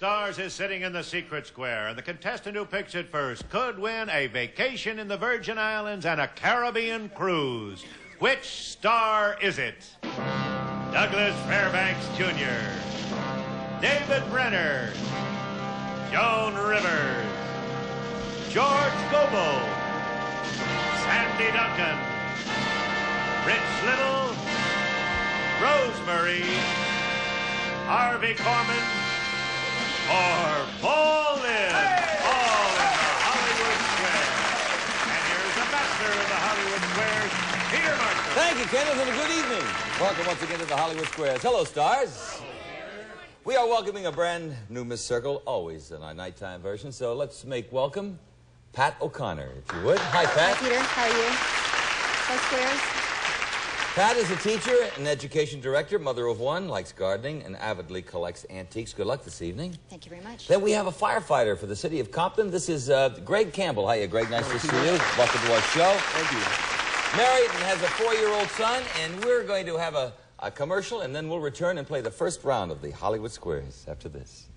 Stars is sitting in the secret square, and the contestant who picks it first could win a vacation in the Virgin Islands and a Caribbean cruise. Which star is it? Douglas Fairbanks, Jr., David Brenner, Joan Rivers, George Goble, Sandy Duncan, Rich Little, Rosemary, Harvey Korman, or Paul Lynde, all in the Hollywood Square. And here's the master of the Hollywood Squares, Peter Marshall. Thank you, Kenneth, and a good evening. Welcome once again to the Hollywood Squares. Hello, stars. We are welcoming a brand new Miss Circle, always in our nighttime version. So let's make welcome Pat O'Connor, if you would. Hi, Pat. Hi, Peter. How are you? Hello, Squares. Pat is a teacher, an education director, mother of one, likes gardening, and avidly collects antiques. Good luck this evening. Thank you very much. Then we have a firefighter for the city of Compton. This is Greg Campbell. Hiya, Greg. Nice to see you. Welcome to our show. Thank you. Married and has a 4-year-old son, and we're going to have a commercial, and then we'll return and play the first round of the Hollywood Squares after this.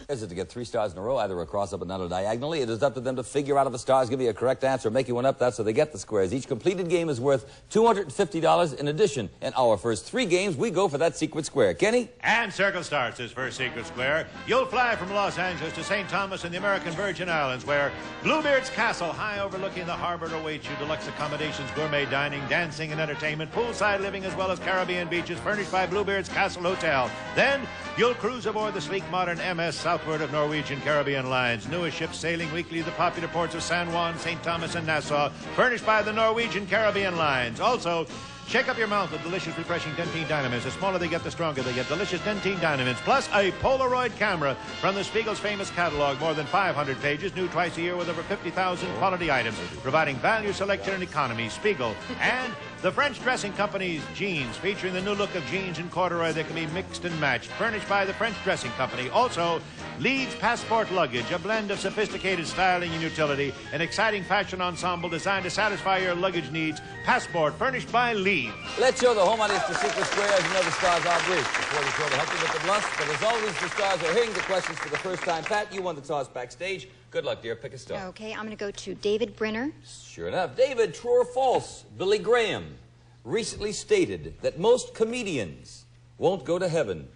Is it to get 3 stars in a row, either across, up, and down, or diagonally? It is up to them to figure out if the stars give you a correct answer or make you one up. That's how they get the squares. Each completed game is worth $250. In addition, in our first 3 games, we go for that secret square. Kenny? And Circle starts his first secret square. You'll fly from Los Angeles to St. Thomas in the American Virgin Islands, where Bluebeard's Castle, high overlooking the harbor, awaits you. Deluxe accommodations, gourmet dining, dancing, and entertainment, poolside living, as well as Caribbean beaches furnished by Bluebeard's Castle Hotel. Then you'll cruise aboard the sleek, modern MS southward of Norwegian Caribbean Lines. Newest ships sailing weekly to the popular ports of San Juan, St. Thomas, and Nassau, furnished by the Norwegian Caribbean Lines. Also, shake up your mouth with delicious, refreshing Dentine Dynamits. The smaller they get, the stronger they get. Delicious Dentine Dynamits, plus a Polaroid camera from the Spiegel's famous catalog. More than 500 pages, new twice a year with over 50,000 quality items, providing value, selection, and economy. Spiegel. And the French dressing company's jeans, featuring the new look of jeans and corduroy that can be mixed and matched, furnished by the French dressing company. Also, Lynde's Passport Luggage, a blend of sophisticated styling and utility, an exciting fashion ensemble designed to satisfy your luggage needs. Passport, furnished by Lynde. Let's show the home audience the secret square. As you know, the stars are brief. Before the show to help you with the bluffs, but as always, the stars are hearing the questions for the first time. Pat, you won the toss backstage. Good luck, dear. Pick a star. Okay, I'm going to go to David Brenner. Sure enough. David, true or false? Billy Graham recently stated that most comedians won't go to heaven.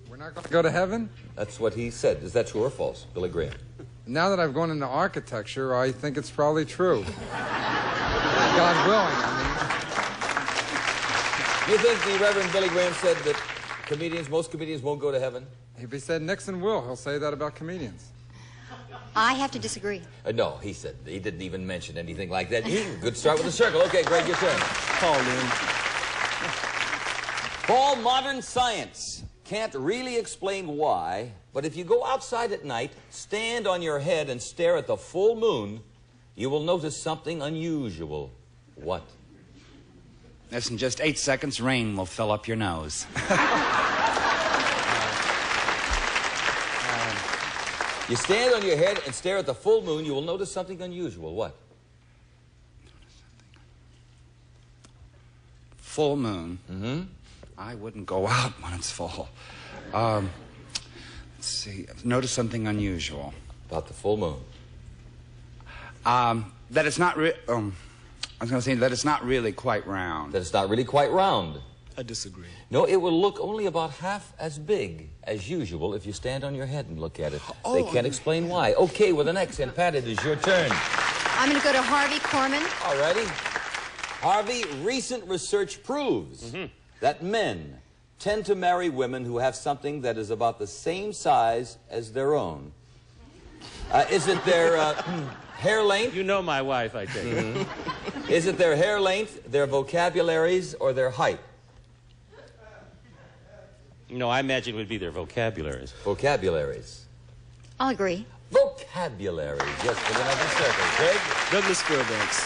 We're not going to go to heaven? That's what he said. Is that true or false, Billy Graham? Now that I've gone into architecture, I think it's probably true. God willing, I You think the Reverend Billy Graham said that most comedians won't go to heaven? mean, if he said Nixon will, he'll say that about comedians. I have to disagree. No, he said he didn't even mention anything like that. Good start with the circle. Okay, Greg, your turn. Paul Lynde. Paul, modern science can't really explain why, but if you go outside at night, stand on your head and stare at the full moon, you will notice something unusual. What? Less than just 8 seconds, rain will fill up your nose. You stand on your head and stare at the full moon, you will notice something unusual. What? Full moon. Mm-hmm. I wouldn't go out when it's full. Let's see. Notice something unusual. About the full moon. That it's not I was going to say that it's not really quite round. That it's not really quite round. I disagree. No, it will look only about half as big as usual if you stand on your head and look at it. They can't explain why. Okay, with an X, and Pat, it is your turn. I'm going to go to Harvey Korman. All righty. Harvey, recent research proves that men tend to marry women who have something that is about the same size as their own. Is it their hair length? You know my wife, I take it. Is it their hair length, their vocabularies, or their height? No, I imagine it would be their vocabularies. Vocabularies. I'll agree. Vocabularies. Yes, for the next circle. Greg? Douglas Fairbanks.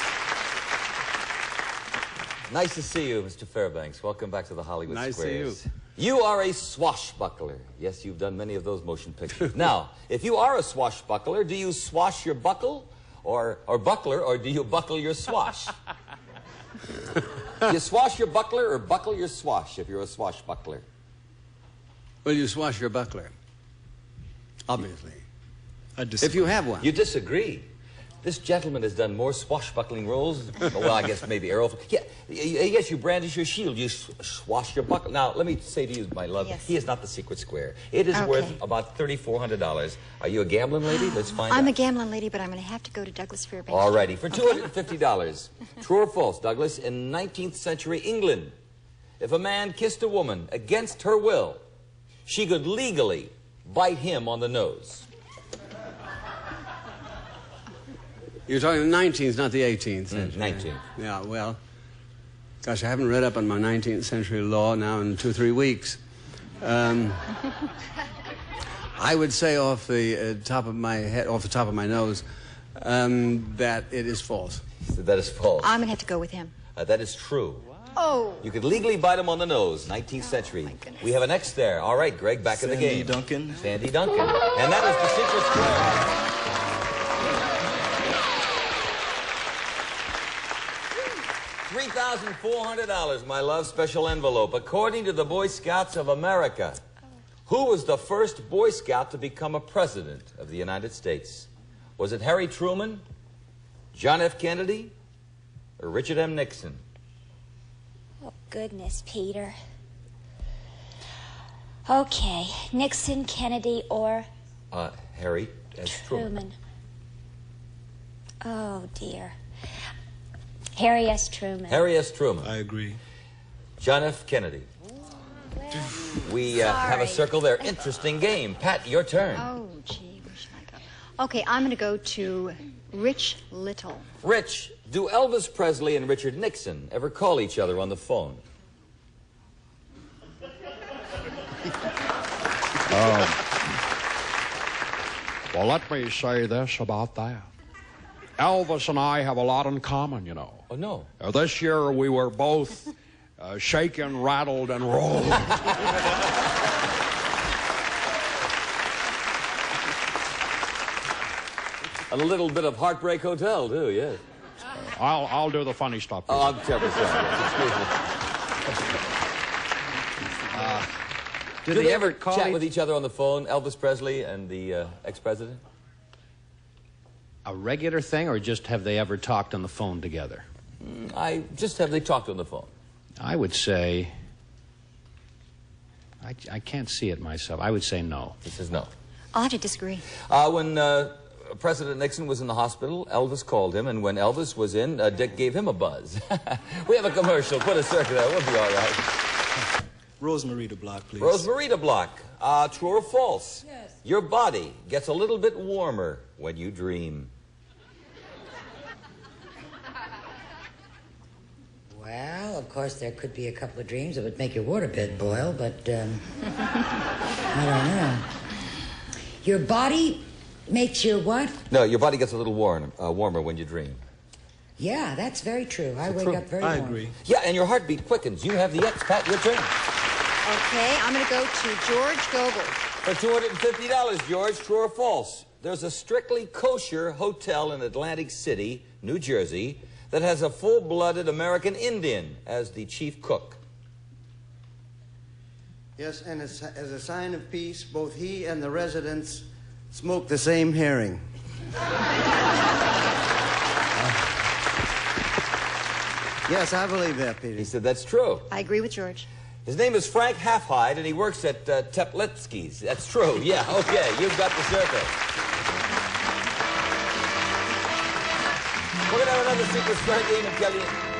Nice to see you, Mr. Fairbanks. Welcome back to the Hollywood Nice to Squares. You are a swashbuckler. Yes, you've done many of those motion pictures. Now, if you are a swashbuckler, do you swash your buckle or buckler, or do you buckle your swash? You swash your buckler or buckle your swash if you're a swashbuckler? Well, you swash your buckler. Obviously. I disagree. If you have one. You disagree. This gentleman has done more swashbuckling roles. Well, I guess maybe arrow. Yeah, yes, you brandish your shield. You swash your buckler. Now, let me say to you, my love, Yes. he is not the secret square. It is worth about $3,400. Are you a gambling lady? Let's find out. I'm a gambling lady, but I'm going to have to go to Douglas Fairbanks. All righty. For $250. True or false, Douglas? In 19th century England, if a man kissed a woman against her will, she could legally bite him on the nose. You're talking the 19th, not the 18th century. 19th. Yeah, well, gosh, I haven't read up on my 19th century law now in 2-3 weeks. I would say off the top of my head, off the top of my nose, that it is false. That is false. I'm going to have to go with him. That is true. Oh. You could legally bite him on the nose, 19th century. my goodness. We have an X there. All right, Greg, back in the game. Duncan. Sandy Duncan. And that is the secret square. $3,400, my love, special envelope. According to the Boy Scouts of America, who was the first Boy Scout to become a president of the United States? Was it Harry Truman, John F. Kennedy, or Richard M. Nixon? Oh, goodness, Peter. Okay, Nixon, Kennedy, or Harry S. Truman. Truman. Oh, dear. Harry S. Truman. Harry S. Truman. I agree. John F. Kennedy. We have a circle there. Interesting game. Pat, your turn. Oh, gee, where should I go? Okay, I'm going to go to Rich Little. Rich, do Elvis Presley and Richard Nixon ever call each other on the phone? Well, let me say this about that. Elvis and I have a lot in common, you know. Oh, no. This year we were both shaken, rattled, and rolled. A little bit of Heartbreak Hotel, too, yes. I'll do the funny stuff. Oh, I'm terribly sorry. Excuse me. Do they ever chat with each other on the phone, Elvis Presley and the ex-president? A regular thing, or just have they ever talked on the phone together? Have they talked on the phone? I would say, I can't see it myself. I would say no. He says no. I'll have to disagree. When President Nixon was in the hospital, Elvis called him, and when Elvis was in, Dick gave him a buzz. We have a commercial. Put a circle there. We'll be all right. Rosemarita Block, please. Rosemarita Block. True or false? Yes. Your body gets a little bit warmer when you dream. Well, of course, there could be a couple of dreams that would make your waterbed boil, but, I don't know. Your body makes your what? No, your body gets a little warmer when you dream. Yeah, that's very true. I wake up very warm. I agree. Yeah, and your heartbeat quickens. You have the X, Pat, your turn. Okay, I'm going to go to George Goble. For $250, George, true or false? There's a strictly kosher hotel in Atlantic City, New Jersey, that has a full-blooded American Indian as the chief cook. Yes, and as a sign of peace, both he and the residents smoke the same herring. Yes, I believe that, Peter. He said that's true. I agree with George. His name is Frank Halfhide, and he works at Teplitsky's. That's true. Yeah, okay, you've got the circle. We're going to have another secret square game, and Kelly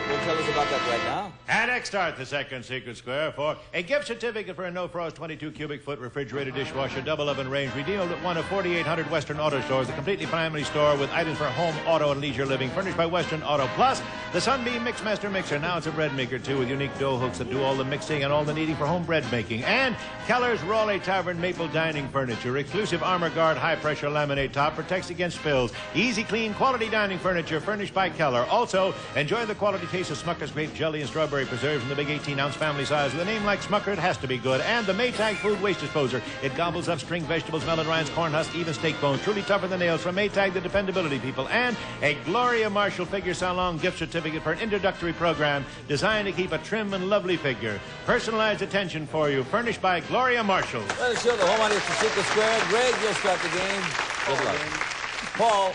will tell us about that right now. And next start the second secret square for a gift certificate for a no-frost 22-cubic-foot refrigerated dishwasher double oven range redeemed at one of 4,800 Western Auto stores, a completely family store with items for home, auto, and leisure living, furnished by Western Auto. Plus, the Sunbeam Mixmaster Mixer. Now it's a bread maker, too, with unique dough hooks that do all the mixing and all the kneading for home bread making. And Keller's Raleigh Tavern Maple Dining Furniture. Exclusive Armor Guard high-pressure laminate top protects against spills. Easy, clean, quality dining furniture furnished by Keller. Also, enjoy the quality taste case of Smucker's grape jelly and strawberry preserves in the big 18-ounce family size. With a name like Smucker, it has to be good. And the Maytag food waste disposer. It gobbles up string vegetables, melon rinds, corn husks, even steak bones. Truly tougher than nails from Maytag, the dependability people. And a Gloria Marshall Figure Salon gift certificate for an introductory program designed to keep a trim and lovely figure. Personalized attention for you, furnished by Gloria Marshall. Let us show the home audience the secret square. Greg, you'll start the game. Good luck. Paul,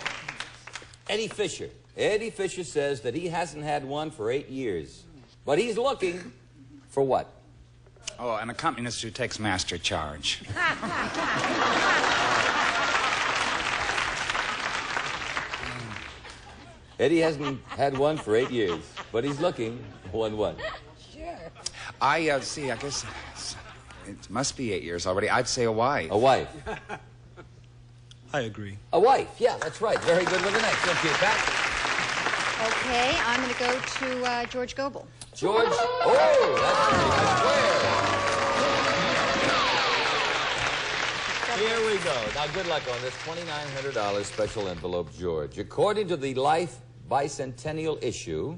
Eddie Fisher. Eddie Fisher says that he hasn't had one for 8 years. But he's looking for what? Oh, an accompanist who takes master charge. Eddie hasn't had one for 8 years, but he's looking for one. Sure. I guess it must be 8 years already. I'd say a wife. A wife. I agree. A wife, yeah, that's right. Very good with the next. Thank you, Pat. Okay, I'm going to go to George Goble. George, oh, that's a square. Here we go. Now, good luck on this $2,900 special envelope, George. According to the Life Bicentennial issue,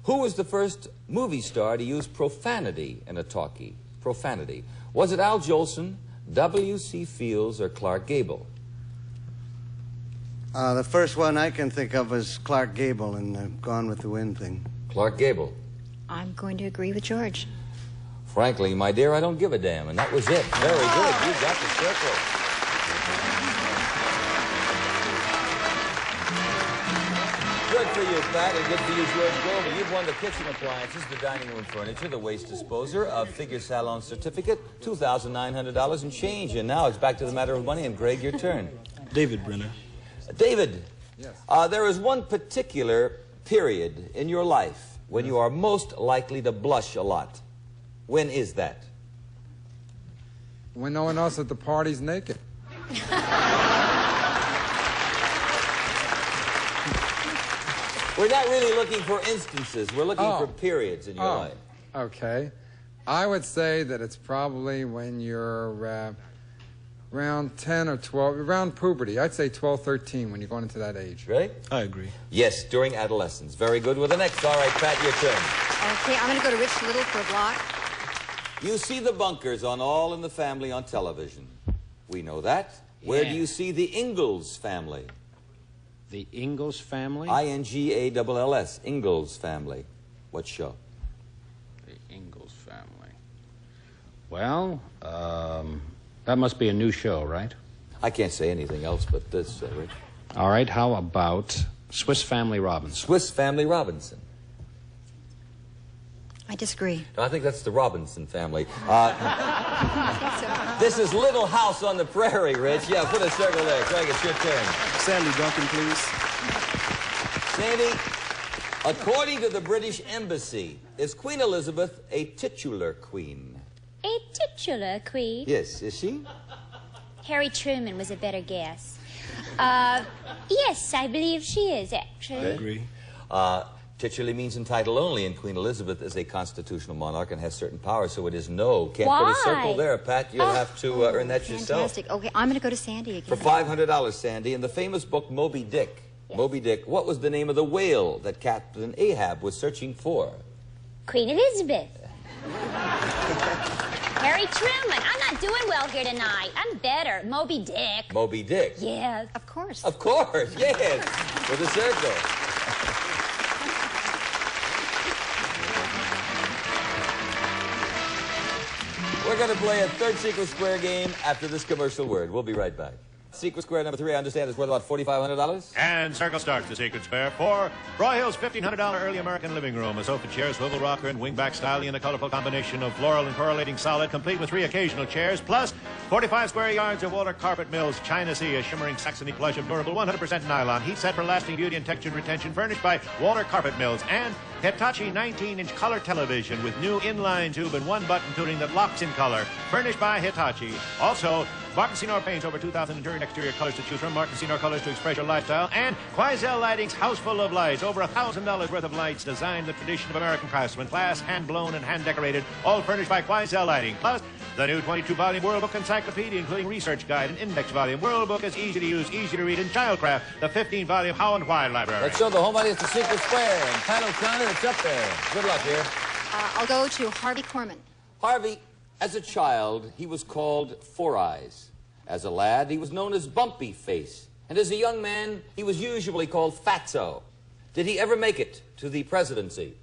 who was the first movie star to use profanity in a talkie? Profanity. Was it Al Jolson, W.C. Fields, or Clark Gable? The first one I can think of is Clark Gable and Gone with the Wind thing. Clark Gable. I'm going to agree with George. Frankly, my dear, I don't give a damn. And that was it. Very good. You got the circle. Good for you, Pat, and good for you, George Goble. You've won the kitchen appliances, the dining room furniture, the waste disposer, a figure salon certificate, $2,900 and change. And now it's back to the matter of money. And Greg, your turn. David Brenner. David. Yes. There is one particular period in your life when you are most likely to blush a lot. When is that? When no one else at the party's naked. We're not really looking for instances. We're looking for periods in your life. Okay. I would say that it's probably when you're around 10 or 12, around puberty. I'd say 12, 13 when you're going into that age. Right? I agree. Yes, during adolescence. Very good with the next. All right, Pat, your turn. Okay, I'm going to go to Rich Little for a block. You see the Bunkers on All in the Family on television. We know that. Where do you see the Ingalls family? The Ingalls family? I-N-G-A-L-L-S. Ingalls family. What show? The Ingalls family. Well, that must be a new show, right? I can't say anything else but this, Rich. All right, how about Swiss Family Robinson? Swiss Family Robinson. I disagree. No, I think that's the Robinson family. This is Little House on the Prairie, Rich. Yeah, put a circle there. Craig, it's your turn. Sandy Duncan, please. Sandy, according to the British Embassy, is Queen Elizabeth a titular queen? A titular queen? Yes, is she? Harry Truman was a better guess. Yes, I believe she is, actually. I agree. Titular means entitled only, and Queen Elizabeth is a constitutional monarch and has certain powers, so it is no. Can't Why? put a circle there, Pat. You'll have to earn that yourself. Fantastic. Okay, I'm going to go to Sandy again. For $500, Sandy. In the famous book Moby Dick, Moby Dick, what was the name of the whale that Captain Ahab was searching for? Queen Elizabeth. Harry Truman. I'm not doing well here tonight. I'm better. Moby Dick. Moby Dick. Yes. Of course. Of course, yes. With a circle. We're going to play a third Secret Square game after this commercial word. We'll be right back. Secret Square number 3, I understand, is worth about $4,500. And circle starts the Secret Square for Broyhill's $1,500 early American living room. A sofa chair, swivel rocker, and wingback styling in a colorful combination of floral and correlating solid, complete with 3 occasional chairs, plus 45 square yards of Walter Carpet Mills China Sea, a shimmering Saxony plush of durable 100% nylon, heat set for lasting beauty and texture retention, furnished by Walter Carpet Mills, and Hitachi 19-inch color television with new inline tube and 1-button tuning that locks in color, furnished by Hitachi. Also, Martin paints over 2,000 interior and exterior colors to choose from. Martin colors to express your lifestyle. And Quoizel Lighting's House Full of Lights. Over $1,000 worth of lights designed the tradition of American craftsmen. Glass, hand-blown, and hand-decorated. All furnished by Quoizel Lighting. Plus, the new 22-volume World Book Encyclopedia, including research guide and index volume. World Book is easy to use, easy to read in childcraft. The 15-volume How and Why Library. Let's show the home audience the Secret Square. And Pat O'Connor, it's up there. Good luck here. I'll go to Harvey Korman. Harvey, as a child, he was called Four Eyes. As a lad, he was known as Bumpy Face. And as a young man, he was usually called Fatso. Did he ever make it to the presidency?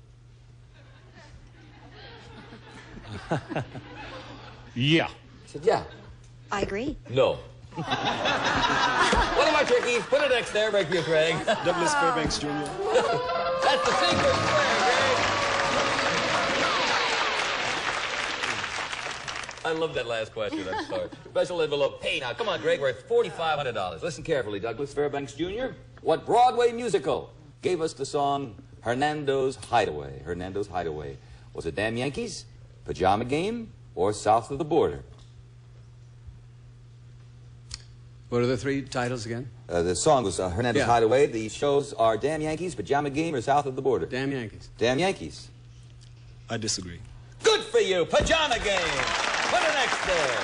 Yeah. He said, yeah. I agree. No. What am I, Tricky? Put an X there, break you, Craig. Douglas Fairbanks Jr. That's the secret square, Greg. I love that last question, I'm sorry. Special envelope. Hey, now, come on, Greg, we're at $4,500. Listen carefully, Douglas Fairbanks Jr. What Broadway musical gave us the song Hernando's Hideaway? Hernando's Hideaway. Was it Damn Yankees, Pajama Game, or South of the Border? What are the three titles again? The song was Hernando's Hideaway. The shows are Damn Yankees, Pajama Game, or South of the Border? Damn Yankees. Damn Yankees. I disagree. Good for you. Pajama Game. Put an X there.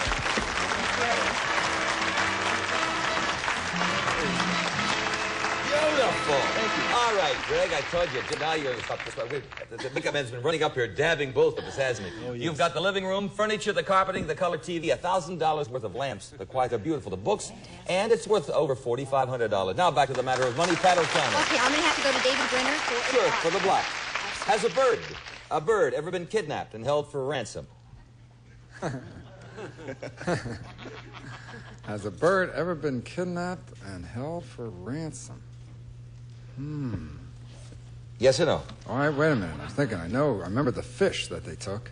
Beautiful. Thank you. All right, Greg, I told you. Now you're up this way. The pickup man's been running up here dabbing both of us, hasn't he? Oh, yes. You've got the living room, furniture, the carpeting, the color TV, $1,000 worth of lamps. They're beautiful. The books, and it's worth over $4,500. Now back to the matter of money, Pat O'Connor. Okay, I'm going to have to go to David Brenner for Sure, for the block. Has a bird ever been kidnapped and held for ransom? Has a bird ever been kidnapped and held for ransom? Yes or no? All right, wait a minute. I'm thinking. I remember the fish that they took.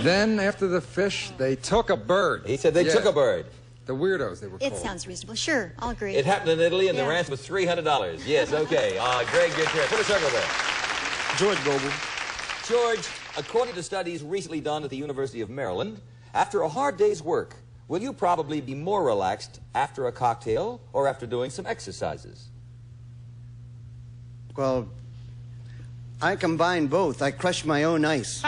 Then, after the fish, they took a bird. He said they took a bird. The weirdos, they were called. It sounds reasonable. Sure, I'll agree. It happened in Italy, and the ransom was $300. Yes, okay. Greg, your turn. Put a circle there. George Goble. George, according to studies recently done at the University of Maryland, after a hard day's work, will you probably be more relaxed after a cocktail or after doing some exercises? Well, I combine both. I crush my own ice.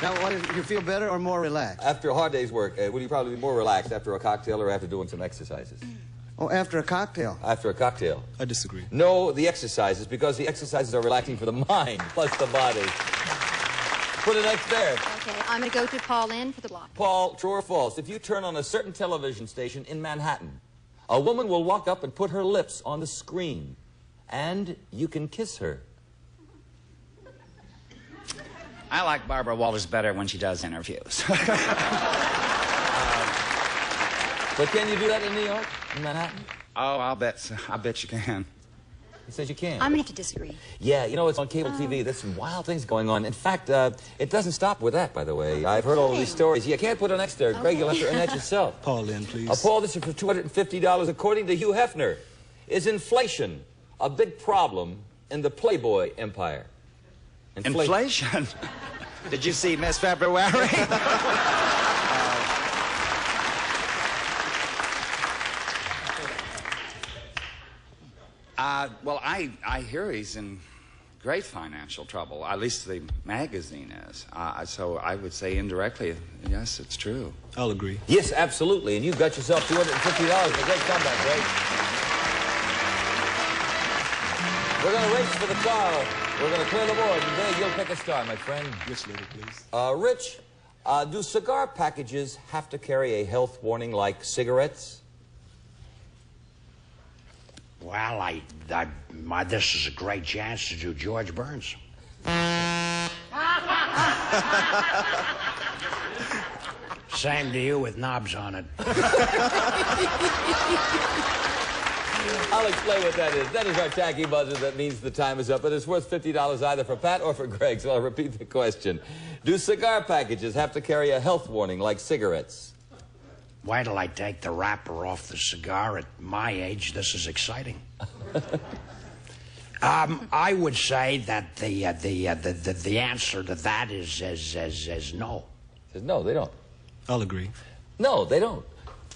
Now, you feel better or more relaxed? After a hard day's work, will you probably be more relaxed after a cocktail or after doing some exercises? Oh, after a cocktail. After a cocktail. I disagree. No, the exercises, because the exercises are relaxing for the mind plus the body. Put an X there. Okay, I'm going to go to Paul Lynde for the block. Paul, true or false, if you turn on a certain television station in Manhattan, a woman will walk up and put her lips on the screen, and you can kiss her. I like Barbara Walters better when she does interviews. But can you do that in New York, in Manhattan? Oh, I bet you can. He says you can. I'm going to have to disagree. Yeah, you know, it's on cable TV. There's some wild things going on. In fact, it doesn't stop with that, by the way. I've heard all of these stories. You can't put an X there. Greg, you'll have to earn that yourself. Paul Lynde, please. Paul, this is for $250. According to Hugh Hefner, is inflation a big problem in the Playboy empire? Inflation? Did you see Miss February? Well, I hear he's in great financial trouble. At least the magazine is. So I would say indirectly, yes, it's true. I'll agree. Yes, absolutely. And you've got yourself $250. A great comeback, Greg. We're going to race for the car. We're going to clear the board. And Greg, you'll pick a star, my friend. Rich lady, please. Rich, do cigar packages have to carry a health warning like cigarettes? Well, this is a great chance to do George Burns. Same to you with knobs on it. I'll explain what that is. That is our tacky buzzer that means the time is up, but it's worth $50 either for Pat or for Greg, so I'll repeat the question. Do cigar packages have to carry a health warning like cigarettes? Wait till I take the wrapper off the cigar. At my age, this is exciting. I would say that the answer to that is no. Says no, they don't. I'll agree. No, they don't.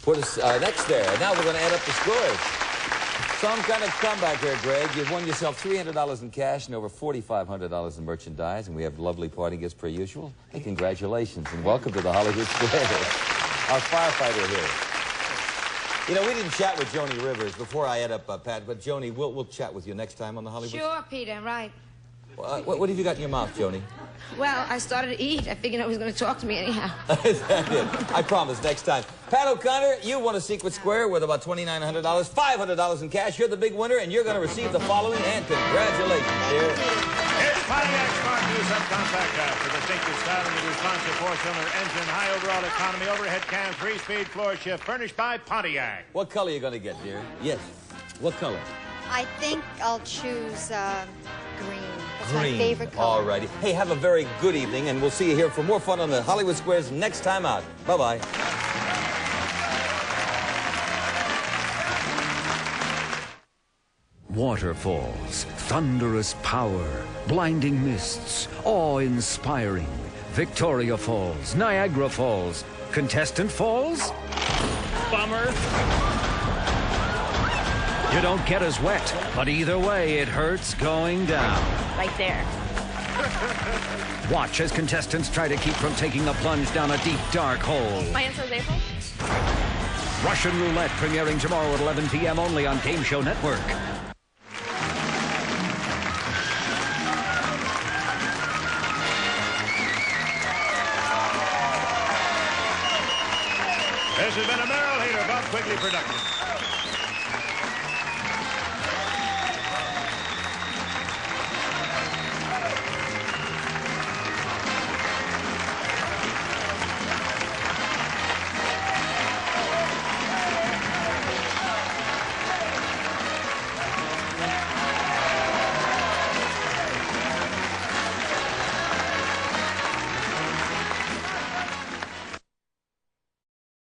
Put us next there. Now we're going to add up the scores. Some kind of comeback here, Greg. You've won yourself $300 in cash and over $4,500 in merchandise, and we have lovely party gifts per usual. Hey, congratulations and welcome to the Hollywood Square. Our firefighter here. You know, we didn't chat with Joni Rivers before I head up, Pat, but Joni, we'll chat with you next time on the Hollywood. Sure, Peter, right. What have you got in your mouth, Joni? Well, I started to eat. I figured nobody was going to talk to me anyhow. Is that it? I promise, next time. Pat O'Connor, you won a Secret Square worth about $2,900, $500 in cash. You're the big winner, and you're going to receive the following, and congratulations, dear. It's Pontiac's Smart New Subcompact Cab for distinctive styling with responsive four-cylinder engine, high overall economy, overhead cam, 3-speed floor shift, furnished by Pontiac. What color are you going to get, dear? Yes. What color? I think I'll choose green. That's Green. my favorite color. All righty. Hey, have a very good evening, and we'll see you here for more fun on the Hollywood Squares next time out. Bye-bye. Waterfalls, thunderous power, blinding mists, awe-inspiring. Victoria Falls, Niagara Falls, Contestant Falls? Bummer. You don't get as wet, but either way, it hurts going down. Right there. Watch as contestants try to keep from taking a plunge down a deep, dark hole. My answer is April. Russian Roulette premiering tomorrow at 11 p.m. only on Game Show Network. This has been a Merrill Hader Bob Quigley production.